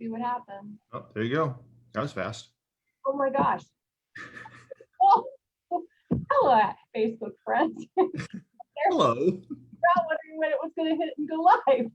see what happens. Oh, there you go. That was fast. Oh my gosh. Oh, hello, Facebook friends. Hello. Not wondering when it was going to hit and go live.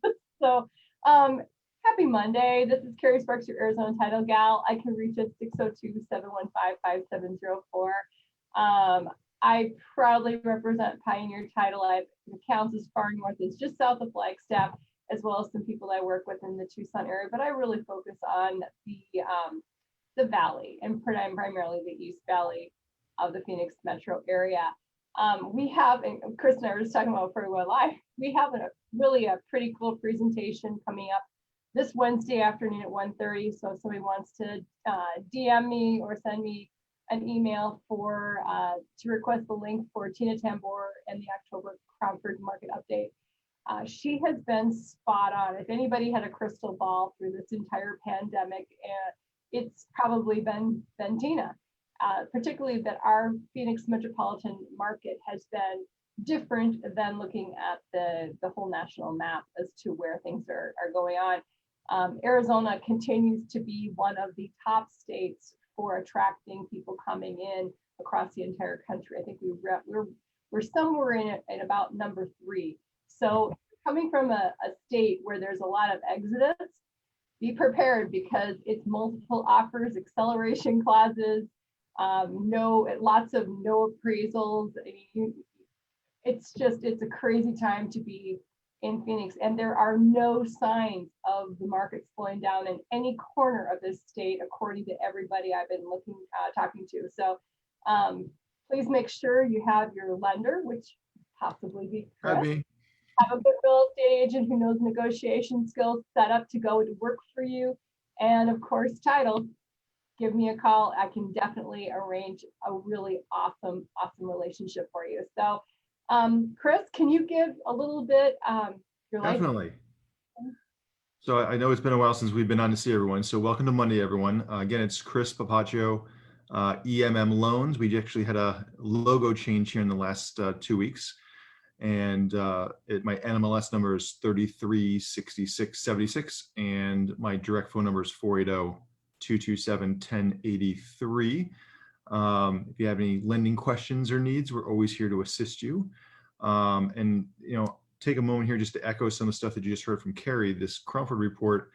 So, happy Monday. This is Carrie Sparks, your Arizona Title Gal. I can reach us 602-715-5704. I proudly represent Pioneer Title. I have accounts as far north as just south of Flagstaff, as well as some people I work with in the Tucson area, but I really focus on the valley and primarily the East Valley of the Phoenix metro area. We have, and Chris and I were just talking about before we went live, we have really a pretty cool presentation coming up this Wednesday afternoon at 1:30. So if somebody wants to DM me or send me an email for to request the link for Tina Tambor and the October Cromford Market Update. She has been spot on. If anybody had a crystal ball through this entire pandemic, it's probably been Tina. Particularly that our Phoenix metropolitan market has been different than looking at the whole national map as to where things are going on. Arizona continues to be one of the top states for attracting people coming in across the entire country. I think we're somewhere in about number 3. So coming from a state where there's a lot of exodus, be prepared because it's multiple offers, acceleration clauses, lots of no appraisals. It's a crazy time to be in Phoenix, and there are no signs of the market slowing down in any corner of this state, according to everybody I've been talking to. So please make sure you have your lender, which possibly be Chris, have a good real estate agent who knows negotiation skills set up to go to work for you, and of course title. Give me a call. I can definitely arrange a really awesome relationship for you. So, Chris, can you give a little bit your life? Definitely. So I know it's been a while since we've been on to see everyone. So welcome to Monday, everyone. Again, it's Chris Papaccio, EMM Loans. We actually had a logo change here in the last 2 weeks. And my NMLS number is 336676, and my direct phone number is 480-227-1083. If you have any lending questions or needs, we're always here to assist you. And take a moment here just to echo some of the stuff that you just heard from Carrie. This Cromford report,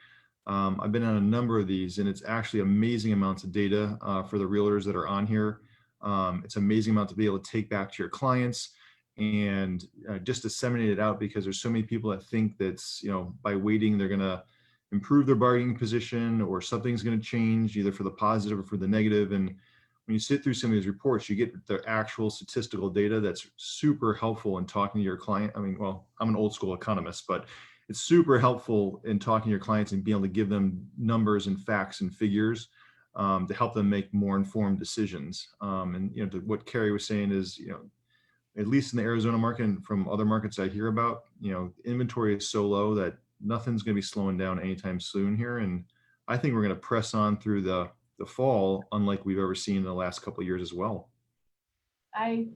I've been on a number of these, and it's actually amazing amounts of data for the realtors that are on here. It's amazing amount to be able to take back to your clients and just disseminate it out, because there's so many people that think that's, by waiting, they're going to improve their bargaining position or something's going to change either for the positive or for the negative. And when you sit through some of these reports, you get the actual statistical data that's super helpful in talking to your client. I mean, well, I'm an old school economist, but it's super helpful in talking to your clients and being able to give them numbers and facts and figures to help them make more informed decisions. And what Carrie was saying is, at least in the Arizona market and from other markets I hear about, inventory is so low that nothing's going to be slowing down anytime soon here. And I think we're going to press on through the fall, unlike we've ever seen in the last couple of years as well. I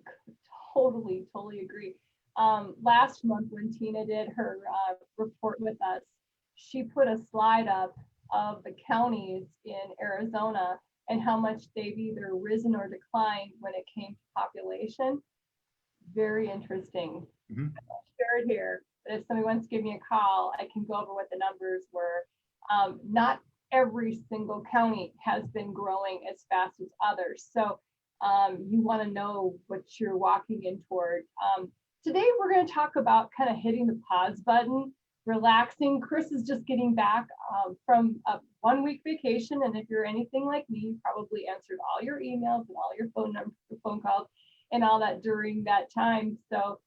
totally agree. Last month when Tina did her report with us, she put a slide up of the counties in Arizona and how much they've either risen or declined when it came to population. Very interesting. Mm-hmm. I'll share it here, but if somebody wants to give me a call, I can go over what the numbers were. Not every single county has been growing as fast as others. So you want to know what you're walking in toward. Today, we're going to talk about kind of hitting the pause button, relaxing. Chris is just getting back from a 1-week vacation. And if you're anything like me, you probably answered all your emails and all your phone calls and all that during that time. So,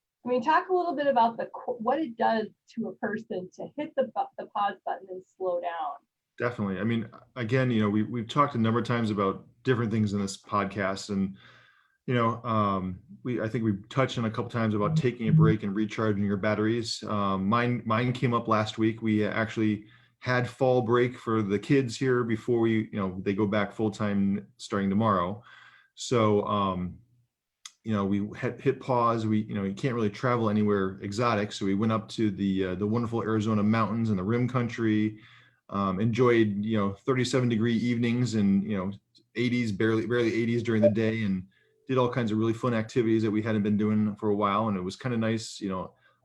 talk a little bit about what it does to a person to hit the pause button and slow down. Definitely. Again, we've talked a number of times about different things in this podcast, and I think we've touched on a couple times about taking a break and recharging your batteries. Mine came up last week. We actually had fall break for the kids here before they go back full time starting tomorrow. So we hit pause. You can't really travel anywhere exotic, so we went up to the wonderful Arizona mountains and the Rim Country. Enjoyed, 37-degree evenings and, 80s, barely 80s during the day, and did all kinds of really fun activities that we hadn't been doing for a while. And it was kind of nice.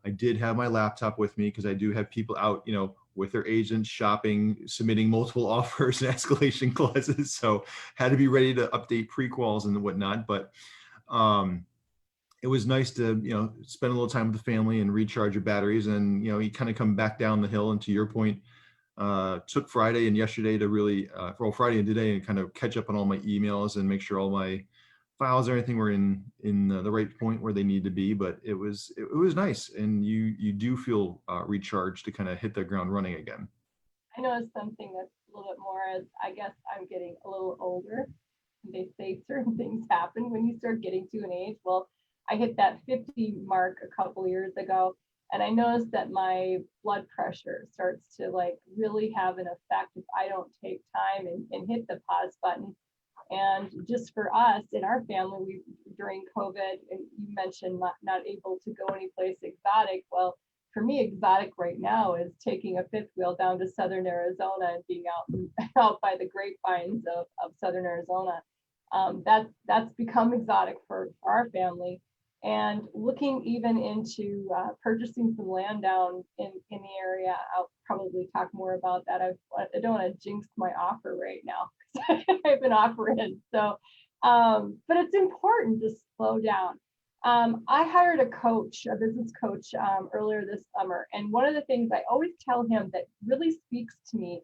I did have my laptop with me because I do have people out, with their agents shopping, submitting multiple offers and escalation clauses. So had to be ready to update prequals and whatnot. But it was nice to, spend a little time with the family and recharge your batteries. And, you kind of come back down the hill. And to your point, took Friday and yesterday to really, Friday and today, and kind of catch up on all my emails and make sure all my files and everything were in the right point where they need to be. But it was nice, and you do feel recharged to kind of hit the ground running again. I know it's something that's a little bit more as I guess I'm getting a little older. They say certain things happen when you start getting to an age. Well, I hit that 50 mark a couple years ago, and I noticed that my blood pressure starts to like really have an effect if I don't take time and hit the pause button. And just for us in our family, we during COVID, and you mentioned not able to go anyplace exotic. Well, for me, exotic right now is taking a fifth wheel down to Southern Arizona and being out by the grapevines of Southern Arizona. That's become exotic for our family. And looking even into purchasing some land down in the area. I'll probably talk more about that. I don't want to jinx my offer right now because I have an offer in. So, but it's important to slow down. I hired a business coach earlier this summer. And one of the things I always tell him that really speaks to me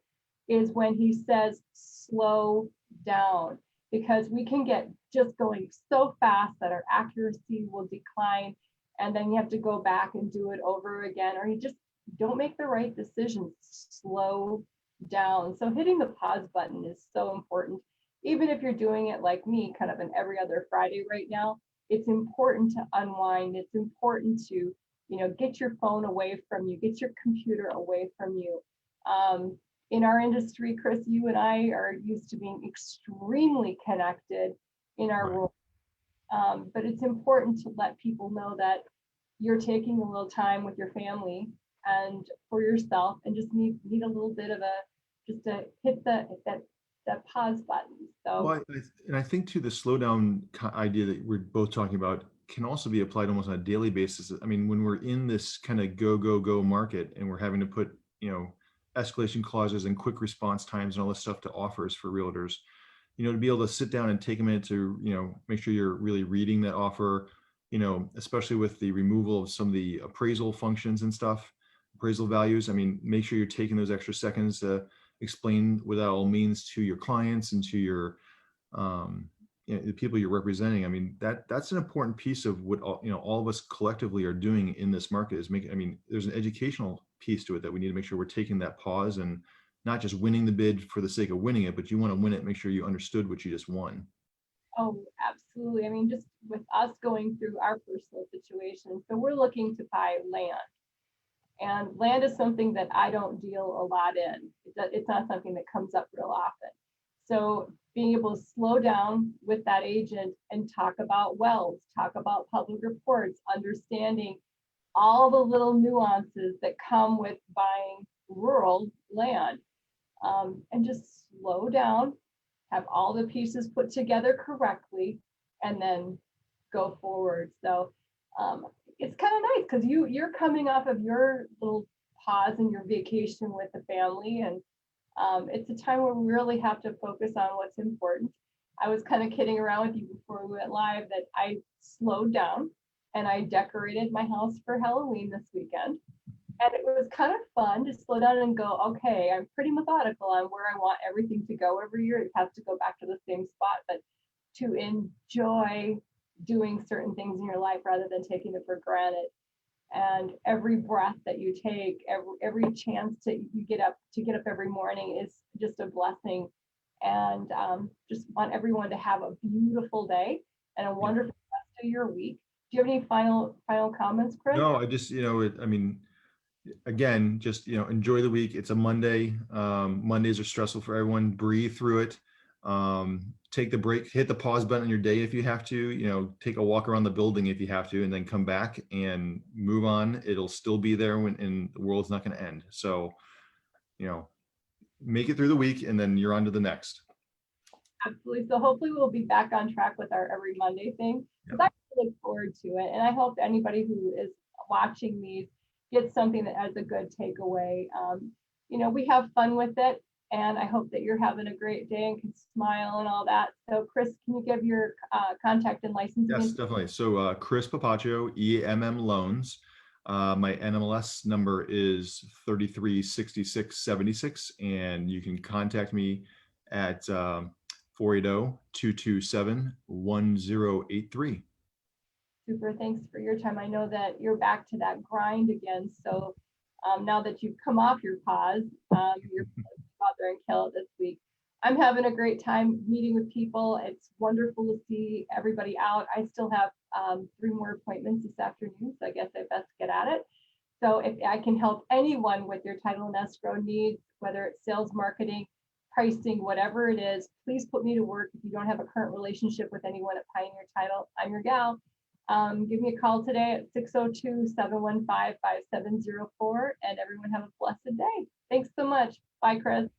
is when he says, slow down, because we can get just going so fast that our accuracy will decline. And then you have to go back and do it over again, or you just don't make the right decisions. Slow down. So hitting the pause button is so important. Even if you're doing it like me, kind of an every other Friday right now, it's important to unwind. It's important to, get your phone away from you, get your computer away from you. In our industry, Chris, you and I are used to being extremely connected in our Right. role. But it's important to let people know that you're taking a little time with your family and for yourself, and just need a little bit of just to hit that pause button. So, Well, and I think too, the slowdown idea that we're both talking about can also be applied almost on a daily basis. I mean, when we're in this kind of go market and we're having to put, escalation clauses and quick response times and all this stuff to offers for realtors, to be able to sit down and take a minute to, make sure you're really reading that offer, especially with the removal of some of the appraisal functions and stuff, appraisal values. I mean, make sure you're taking those extra seconds to explain what that all means to your clients and to your the people you're representing. I mean, that's an important piece of what all of us collectively are doing in this market is making. I mean, there's an educational piece to it that we need to make sure we're taking that pause and not just winning the bid for the sake of winning it, but you want to win it, make sure you understood what you just won. oh, absolutely. I mean, just with us going through our personal situation, so we're looking to buy land. And land is something that I don't deal a lot in. It's not something that comes up real often. So being able to slow down with that agent and talk about wells, talk about public reports, understanding all the little nuances that come with buying rural land, and just slow down, have all the pieces put together correctly, and then go forward. So it's kind of nice because you're coming off of your little pause and your vacation with the family, and it's a time where we really have to focus on what's important. I was kind of kidding around with you before we went live that I slowed down and I decorated my house for Halloween this weekend. And it was kind of fun to slow down and go, okay, I'm pretty methodical on where I want everything to go every year. It has to go back to the same spot, but to enjoy doing certain things in your life rather than taking it for granted. And every breath that you take, every chance you get up every morning is just a blessing. And just want everyone to have a beautiful day and a wonderful rest of your week. Do you have any final comments, Chris? No, I just, I mean, again, just, enjoy the week. It's a Monday. Mondays are stressful for everyone. Breathe through it. Take the break, hit the pause button on your day if you have to, take a walk around the building if you have to, and then come back and move on. It'll still be there and the world's not going to end. So, make it through the week, and then you're on to the next. Absolutely. So hopefully we'll be back on track with our every Monday thing. Because I look forward to it. And I hope anybody who is watching these gets something that has a good takeaway. We have fun with it. And I hope that you're having a great day and can smile and all that. So Chris, can you give your contact and license? Yes, definitely. So Chris Papaccio, EMM Loans. My NMLS number is 336676, and you can contact me at 480-227-1083. Super. Thanks for your time. I know that you're back to that grind again. So now that you've come off your pause, you're out there and kill it this week. I'm having a great time meeting with people. It's wonderful to see everybody out. I still have 3 more appointments this afternoon, so I guess I best get at it. So if I can help anyone with their title and escrow needs, whether it's sales, marketing, pricing, whatever it is, please put me to work. If you don't have a current relationship with anyone at Pioneer Title, I'm your gal. Give me a call today at 602-715-5704, and everyone have a blessed day. Thanks so much. Bye, Chris.